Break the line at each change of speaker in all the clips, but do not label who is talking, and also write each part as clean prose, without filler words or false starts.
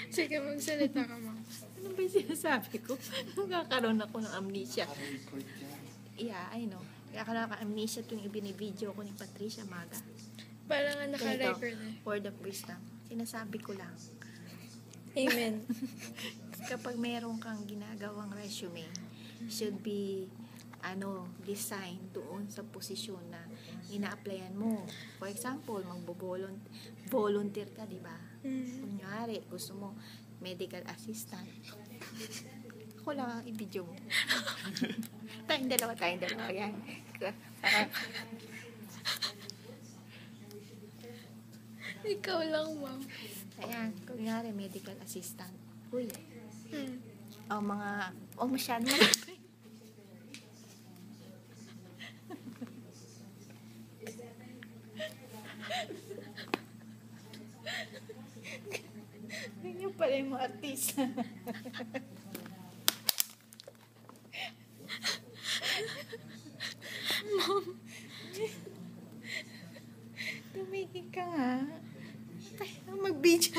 Sige, magsalita ka, ma'am.
Ano ba yung sinasabi ko? Nagkakaroon ako ng amnesia. Yeah, I know. Nagkakaroon ako ng amnesia tuwing ibinibideo ko ni Patricia Maga.
Parang nga naka-record
Ganito,
eh.
word of wisdom. Sinasabi ko lang.
Amen.
Kapag meron kang ginagawang resume, should be design doon sa posisyon na ina-applyan mo. For example, volunteer ka, di ba? Kunyari, gusto mo medical assistant. Ako lang ang i-video mo. tayong dalawa. Yan.
Ikaw lang, ma'am.
Ayan, kunyari medical assistant. Uy. Masyado malapit. Ganyan pala yung mga artista.
Ma'am.
Tumigil ka nga. Kaya mag-video.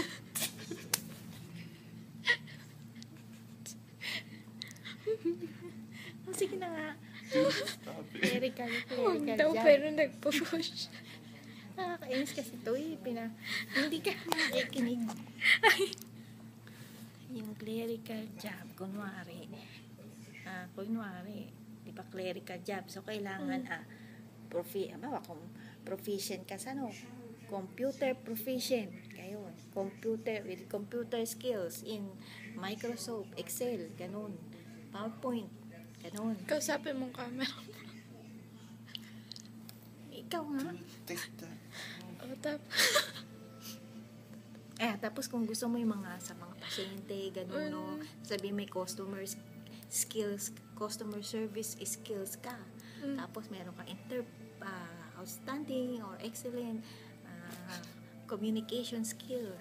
Sige na nga. Clerical
Huwag daw,
job.
pero nagpo-push.
Nakakainis kasi ito eh. Hindi ka nakikinig. Yung clerical job, kunwari, di ba clerical job? So, kailangan, kung proficient ka sa computer proficient. Kayo, with computer skills in Microsoft, Excel, ganun. PowerPoint, ganun.
Kausapin mong camera.
Ikaw nga.
O,
Tapos kung gusto mo yung sa mga pasyente, ganun, sabi may customer service skills ka. Tapos meron kang outstanding or excellent communication skills.